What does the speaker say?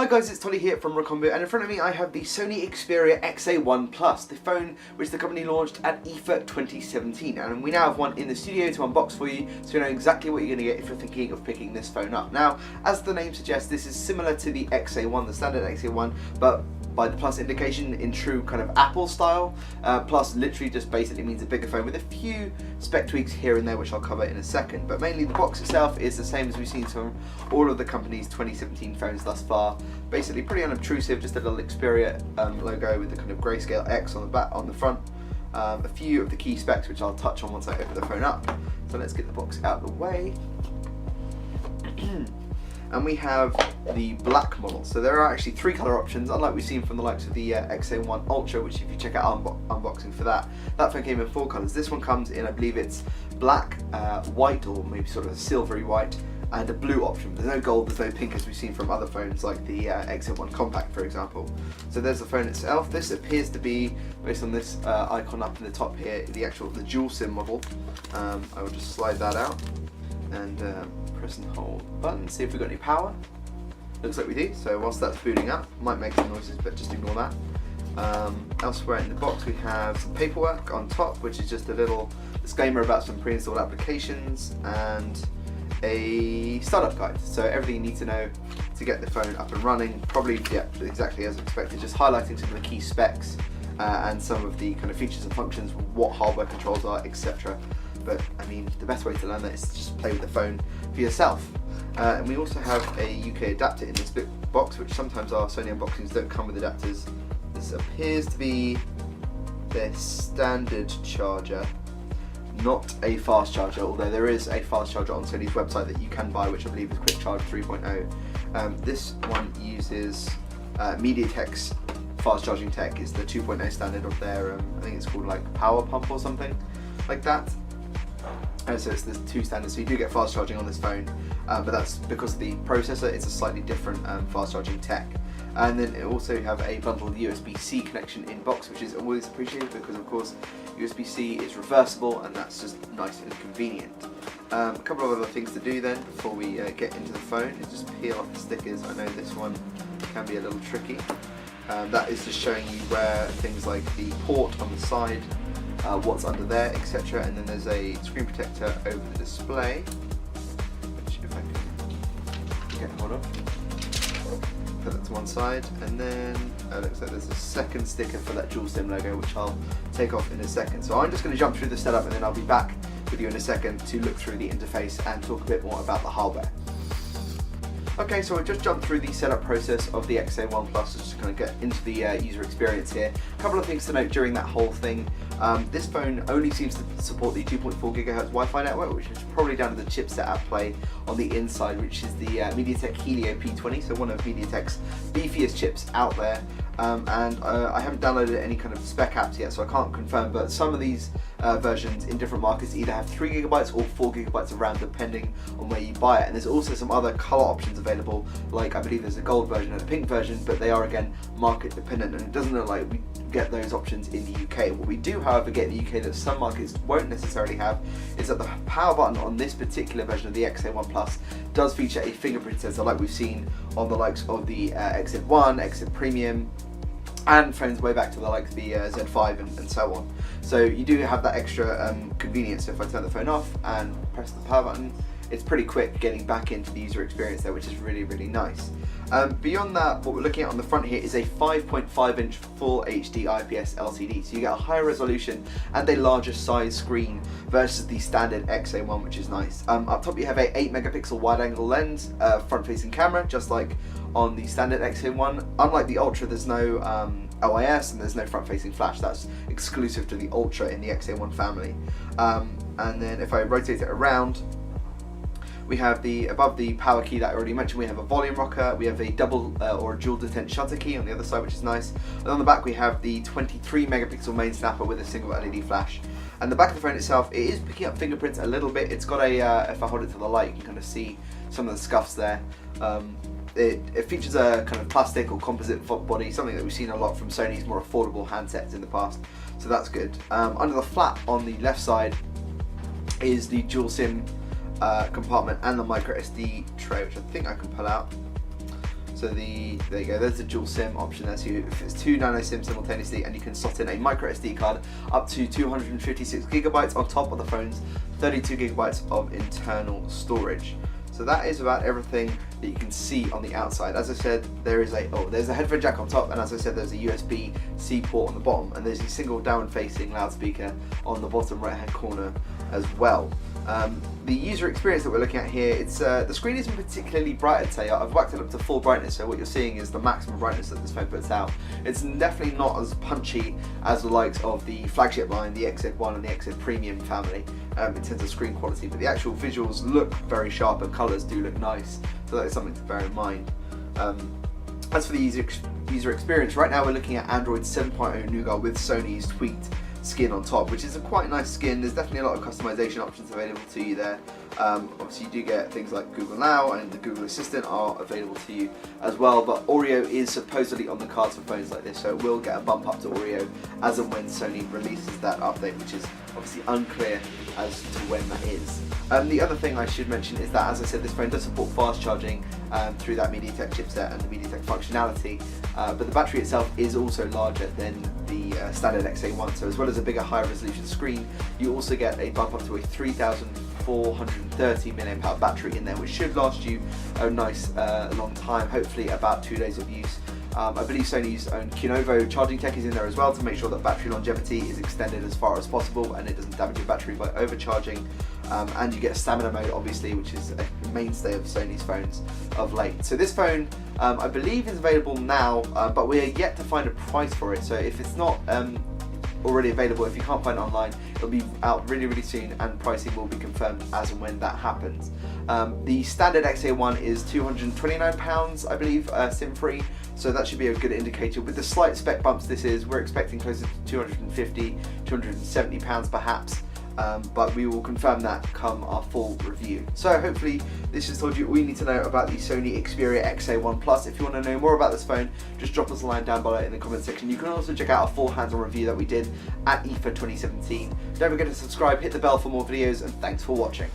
Hi guys, it's Tolly here from Recombo, and in front of me I have the Sony Xperia XA1 Plus, the phone which the company launched at IFA 2017, and we now have one in the studio to unbox for you, so you know exactly what you're going to get if you're thinking of picking this phone up. Now, as the name suggests, this is similar to the XA1, the standard XA1, but by the Plus indication in true kind of Apple style. Plus literally just basically means a bigger phone with a few spec tweaks here and there, which I'll cover in a second. But mainly the box itself is the same as we've seen from all of the company's 2017 phones thus far. Basically pretty unobtrusive, just a little Xperia logo with the kind of grayscale X on the back, on the front. A few of the key specs which I'll touch on once I open the phone up. So let's get the box out of the way. And we have the black model. So there are actually three colour options, unlike we've seen from the likes of the XA1 Ultra, which if you check out unboxing for that phone came in four colours. This one comes in, I believe it's black, white, or maybe sort of a silvery white, and a blue option. There's no gold, there's no pink as we've seen from other phones like the XA1 Compact, for example. So there's the phone itself. This appears to be, based on this icon up in the top here, the dual SIM model. I will just slide that out and press and hold the button, see if we've got any power. Looks like we do, so whilst that's booting up, might make some noises, but just ignore that. Elsewhere in the box we have some paperwork on top, which is just a little disclaimer about some pre-installed applications and a startup guide. So everything you need to know to get the phone up and running, probably exactly as expected, just highlighting some of the key specs and some of the kind of features and functions, what hardware controls are, etc. But I mean, the best way to learn that is to just play with the phone for yourself. And we also have a UK adapter in this box, which sometimes our Sony unboxings don't come with adapters. This appears to be their standard charger, not a fast charger, although there is a fast charger on Sony's website that you can buy, which I believe is Quick Charge 3.0. This one uses MediaTek's fast charging tech, is the 2.0 standard of their, I think it's called like Power Pump or something like that. So it's the two standards, so you do get fast charging on this phone, but that's because of the processor. It's a slightly different fast charging tech. And then it also have a bundled USB-C connection in box, which is always appreciated because of course USB-C is reversible and that's just nice and convenient. A couple of other things to do then before we get into the phone is just peel off the stickers. I know this one can be a little tricky. That is just showing you where things like the port on the side, what's under there, etc. And then there's a screen protector over the display, which if I can get hold of, put that to one side, and then it looks like there's a second sticker for that dual SIM logo, which I'll take off in a second. So I'm just going to jump through the setup and then I'll be back with you in a second to look through the interface and talk a bit more about the hardware. Okay, so we've just jumped through the setup process of the XA1 Plus, just to kind of get into the user experience here. A couple of things to note during that whole thing. This phone only seems to support the 2.4 GHz Wi-Fi network, which is probably down to the chipset at play on the inside, which is the MediaTek Helio P20, so one of MediaTek's beefiest chips out there. I haven't downloaded any kind of spec apps yet, so I can't confirm, but some of these versions in different markets either have 3 GB or 4 GB of RAM, depending on where you buy it. And there's also some other color options available, like I believe there's a gold version and a pink version, but they are again market dependent, and it doesn't look like we get those options in the UK. What we do, however, get in the UK that some markets won't necessarily have is that the power button on this particular version of the XA1 Plus does feature a fingerprint sensor, like we've seen on the likes of the XZ1, XZ Premium, and phones way back to the likes of the Z5 and so on. So you do have that extra convenience. So if I turn the phone off and press the power button, it's pretty quick getting back into the user experience there, which is really, really nice. Beyond that, what we're looking at on the front here is a 5.5-inch Full HD IPS LCD. So you get a higher resolution and a larger size screen versus the standard XA1, which is nice. Up top you have a 8-megapixel wide-angle lens, front-facing camera, just like on the standard XA1. Unlike the Ultra, there's no OIS and there's no front-facing flash. That's exclusive to the Ultra in the XA1 family. And then if I rotate it around, we have above the power key that I already mentioned, we have a volume rocker, we have a double or a dual detent shutter key on the other side, which is nice. And on the back we have the 23-megapixel main snapper with a single LED flash. And the back of the phone itself, it is picking up fingerprints a little bit. It's got a, if I hold it to the light, you can kind of see some of the scuffs there. It features a kind of plastic or composite body, something that we've seen a lot from Sony's more affordable handsets in the past, so that's good. Under the flap on the left side is the dual SIM compartment and the micro SD tray, which I think I can pull out. So there you go, there's the dual SIM option there, so if it's 2 nano SIM simultaneously, and you can slot in a micro SD card up to 256 gigabytes on top of the phone's 32 gigabytes of internal storage. So that is about everything that you can see on the outside. As I said, there's a headphone jack on top, and as I said, there's a USB-C port on the bottom, and there's a single downward-facing loudspeaker on the bottom right-hand corner as well. The user experience that we're looking at here, the screen isn't particularly bright, I'd say. I've whacked it up to full brightness, so what you're seeing is the maximum brightness that this phone puts out. It's definitely not as punchy as the likes of the flagship line, the XZ1 and the XZ Premium family, in terms of screen quality, but the actual visuals look very sharp and colours do look nice, so that is something to bear in mind. As for the user experience, right now we're looking at Android 7.0 Nougat with Sony's tweaked skin on top, which is a quite nice skin. There's definitely a lot of customization options available to you there. Obviously you do get things like Google Now and the Google Assistant are available to you as well, but Oreo is supposedly on the cards for phones like this, so it will get a bump up to Oreo as and when Sony releases that update, which is obviously unclear as to when that is. The other thing I should mention is that, as I said, this phone does support fast charging through that MediaTek chipset and the MediaTek functionality, but the battery itself is also larger than the standard XA1, so as well as a bigger, higher resolution screen, you also get a bump up to a 3,430 mAh battery in there, which should last you a nice long time, hopefully about 2 days of use. I believe Sony's own Kinovo charging tech is in there as well to make sure that battery longevity is extended as far as possible and it doesn't damage your battery by overcharging. And you get stamina mode, obviously, which is a mainstay of Sony's phones of late. So this phone, I believe, is available now, but we are yet to find a price for it. So if it's not already available, if you can't find it online, it'll be out really, really soon, and pricing will be confirmed as and when that happens. The standard XA1 is £229, I believe, SIM-free. So that should be a good indicator. With the slight spec bumps we're expecting closer to £250, £270 perhaps. But we will confirm that come our full review. So hopefully this has told you all you need to know about the Sony Xperia XA1 Plus. If you want to know more about this phone, just drop us a line down below in the comment section. You can also check out our full hands-on review that we did at IFA 2017. Don't forget to subscribe, hit the bell for more videos, and thanks for watching.